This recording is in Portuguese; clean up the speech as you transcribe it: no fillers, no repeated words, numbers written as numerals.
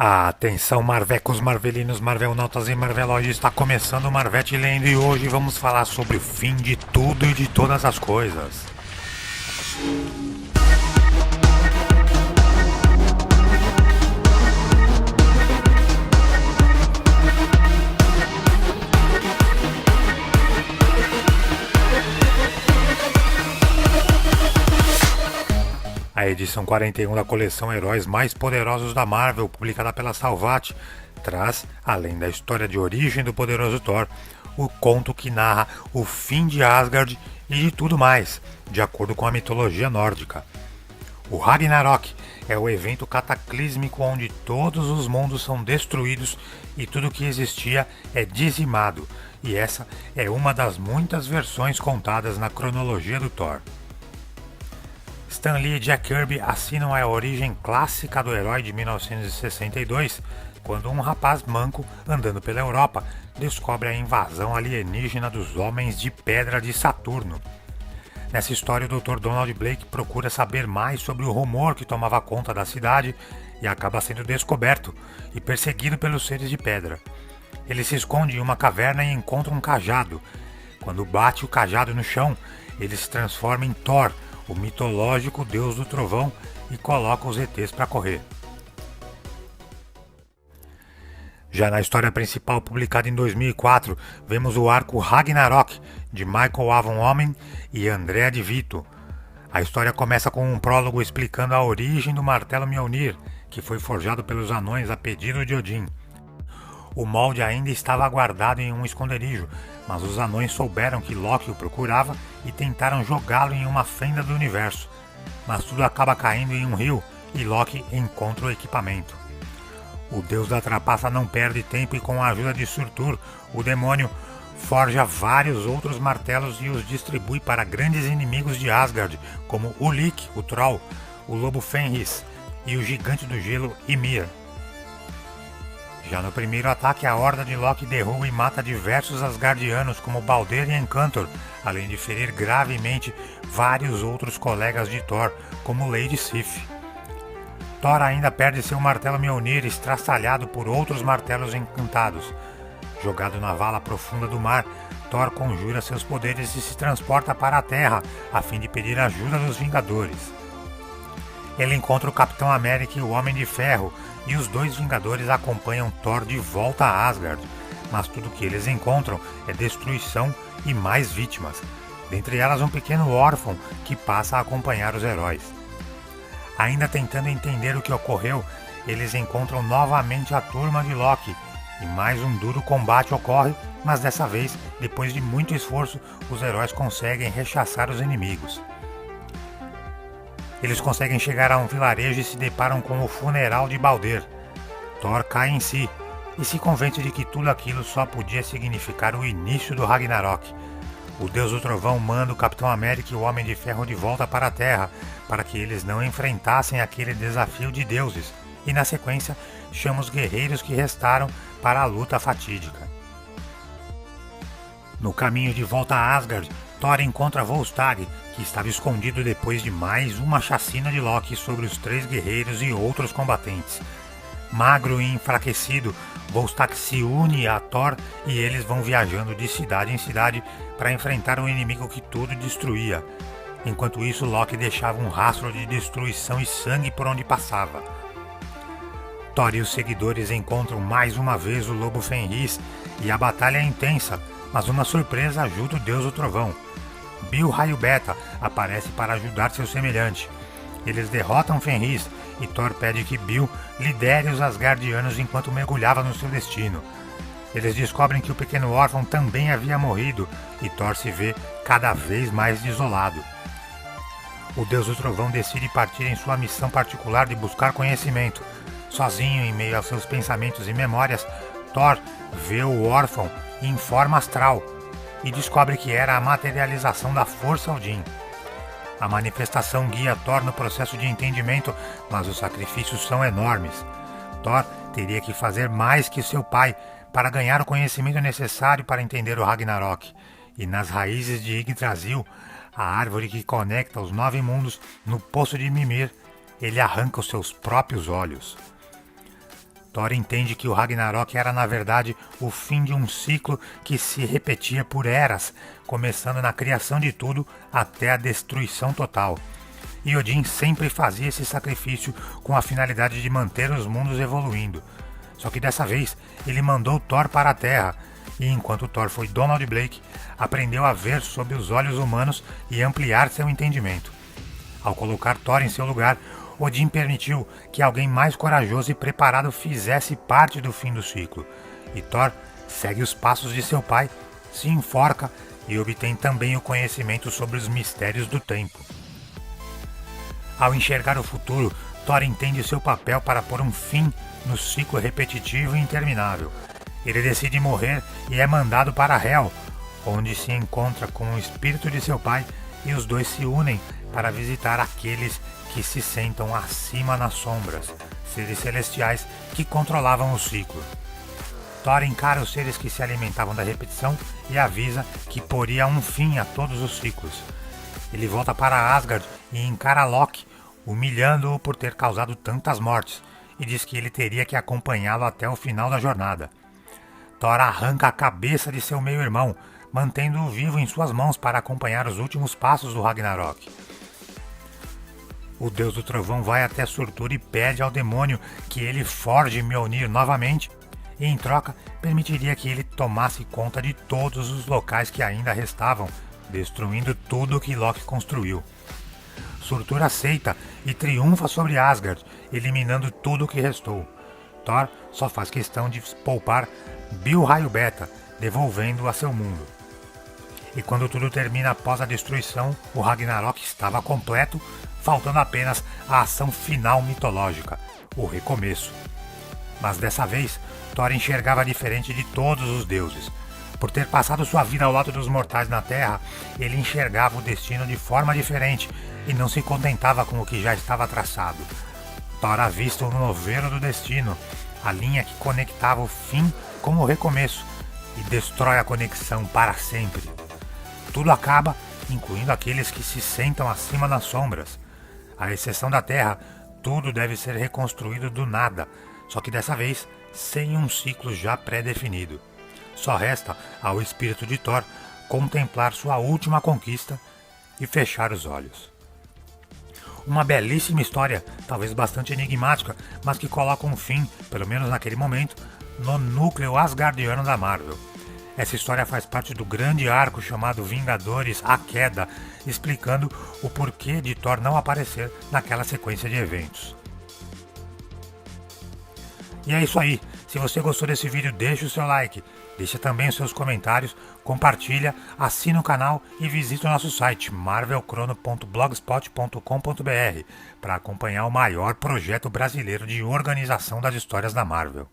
Atenção Marvecos, Marvelinos, Marvelnautas e Marvelóides, está começando o Marvete Lendo e hoje vamos falar sobre o fim de tudo e de todas as coisas. A edição 41 da coleção Heróis Mais Poderosos da Marvel, publicada pela Salvat, traz, além da história de origem do poderoso Thor, o conto que narra o fim de Asgard e de tudo mais, de acordo com a mitologia nórdica. O Ragnarok é o evento cataclísmico onde todos os mundos são destruídos e tudo que existia é dizimado, e essa é uma das muitas versões contadas na cronologia do Thor. Stan Lee e Jack Kirby assinam a origem clássica do herói de 1962, quando um rapaz manco, andando pela Europa, descobre a invasão alienígena dos Homens de Pedra de Saturno. Nessa história, o Dr. Donald Blake procura saber mais sobre o rumor que tomava conta da cidade e acaba sendo descoberto e perseguido pelos seres de pedra. Ele se esconde em uma caverna e encontra um cajado. Quando bate o cajado no chão, ele se transforma em Thor, o mitológico deus do trovão, e coloca os ETs para correr. Já na história principal, publicada em 2004, vemos o arco Ragnarok, de Michael Avon Omen e Andrea Di Vito. A história começa com um prólogo explicando a origem do martelo Mjolnir, que foi forjado pelos anões a pedido de Odin. O molde ainda estava guardado em um esconderijo, mas os anões souberam que Loki o procurava e tentaram jogá-lo em uma fenda do universo. Mas tudo acaba caindo em um rio e Loki encontra o equipamento. O deus da trapaça não perde tempo e, com a ajuda de Surtur, o demônio, forja vários outros martelos e os distribui para grandes inimigos de Asgard, como Ulik, o Troll, o lobo Fenris e o gigante do gelo Ymir. Já no primeiro ataque, a horda de Loki derruba e mata diversos Asgardianos como Balder e Encantor, além de ferir gravemente vários outros colegas de Thor, como Lady Sif. Thor ainda perde seu martelo Mjolnir, estraçalhado por outros martelos encantados. Jogado na vala profunda do mar, Thor conjura seus poderes e se transporta para a Terra, a fim de pedir ajuda dos Vingadores. Ele encontra o Capitão América e o Homem de Ferro, e os dois Vingadores acompanham Thor de volta a Asgard, mas tudo que eles encontram é destruição e mais vítimas, dentre elas um pequeno órfão que passa a acompanhar os heróis. Ainda tentando entender o que ocorreu, eles encontram novamente a turma de Loki, e mais um duro combate ocorre, mas dessa vez, depois de muito esforço, os heróis conseguem rechaçar os inimigos. Eles conseguem chegar a um vilarejo e se deparam com o funeral de Balder. Thor cai em si e se convence de que tudo aquilo só podia significar o início do Ragnarok. O deus do trovão manda o Capitão América e o Homem de Ferro de volta para a Terra, para que eles não enfrentassem aquele desafio de deuses, e na sequência chama os guerreiros que restaram para a luta fatídica. No caminho de volta a Asgard, Thor encontra Volstagg, que estava escondido depois de mais uma chacina de Loki sobre os três guerreiros e outros combatentes. Magro e enfraquecido, Volstagg se une a Thor e eles vão viajando de cidade em cidade para enfrentar um inimigo que tudo destruía. Enquanto isso, Loki deixava um rastro de destruição e sangue por onde passava. Thor e os seguidores encontram mais uma vez o lobo Fenris e a batalha é intensa, mas uma surpresa ajuda o deus do trovão. Bill Raio Beta aparece para ajudar seu semelhante. Eles derrotam Fenris e Thor pede que Bill lidere os Asgardianos enquanto mergulhava no seu destino. Eles descobrem que o pequeno órfão também havia morrido e Thor se vê cada vez mais desolado. O deus do trovão decide partir em sua missão particular de buscar conhecimento. Sozinho, em meio aos seus pensamentos e memórias, Thor vê o órfão em forma astral e descobre que era a materialização da força Odin. A manifestação guia Thor no processo de entendimento, mas os sacrifícios são enormes. Thor teria que fazer mais que seu pai para ganhar o conhecimento necessário para entender o Ragnarok. E nas raízes de Yggdrasil, a árvore que conecta os 9 mundos, no poço de Mimir, ele arranca os seus próprios olhos. Thor entende que o Ragnarok era na verdade o fim de um ciclo que se repetia por eras, começando na criação de tudo até a destruição total. E Odin sempre fazia esse sacrifício com a finalidade de manter os mundos evoluindo. Só que dessa vez ele mandou Thor para a Terra, e enquanto Thor foi Donald Blake, aprendeu a ver sob os olhos humanos e ampliar seu entendimento. Ao colocar Thor em seu lugar, Odin permitiu que alguém mais corajoso e preparado fizesse parte do fim do ciclo. E Thor segue os passos de seu pai, se enforca e obtém também o conhecimento sobre os mistérios do tempo. Ao enxergar o futuro, Thor entende seu papel para pôr um fim no ciclo repetitivo e interminável. Ele decide morrer e é mandado para Hel, onde se encontra com o espírito de seu pai e os dois se unem para visitar aqueles que se sentam acima nas sombras, seres celestiais que controlavam o ciclo. Thor encara os seres que se alimentavam da repetição e avisa que poria um fim a todos os ciclos. Ele volta para Asgard e encara Loki, humilhando-o por ter causado tantas mortes, e diz que ele teria que acompanhá-lo até o final da jornada. Thor arranca a cabeça de seu meio-irmão, mantendo-o vivo em suas mãos para acompanhar os últimos passos do Ragnarok. O deus do trovão vai até Surtur e pede ao demônio que ele forje Mjolnir novamente, e em troca permitiria que ele tomasse conta de todos os locais que ainda restavam, destruindo tudo o que Loki construiu. Surtur aceita e triunfa sobre Asgard, eliminando tudo o que restou. Thor só faz questão de poupar Bil-Raio Beta, devolvendo-o a seu mundo. E quando tudo termina após a destruição, o Ragnarok estava completo, faltando apenas a ação final mitológica, o recomeço. Mas dessa vez, Thor enxergava diferente de todos os deuses. Por ter passado sua vida ao lado dos mortais na Terra, ele enxergava o destino de forma diferente e não se contentava com o que já estava traçado. Thor avista o novelo do destino, a linha que conectava o fim com o recomeço, e destrói a conexão para sempre. Tudo acaba, incluindo aqueles que se sentam acima nas sombras. À exceção da Terra, tudo deve ser reconstruído do nada, só que dessa vez sem um ciclo já pré-definido. Só resta ao espírito de Thor contemplar sua última conquista e fechar os olhos. Uma belíssima história, talvez bastante enigmática, mas que coloca um fim, pelo menos naquele momento, no núcleo asgardiano da Marvel. Essa história faz parte do grande arco chamado Vingadores: A Queda, explicando o porquê de Thor não aparecer naquela sequência de eventos. E é isso aí. Se você gostou desse vídeo, deixa o seu like, deixa também os seus comentários, compartilha, assina o canal e visita o nosso site marvelcrono.blogspot.com.br para acompanhar o maior projeto brasileiro de organização das histórias da Marvel.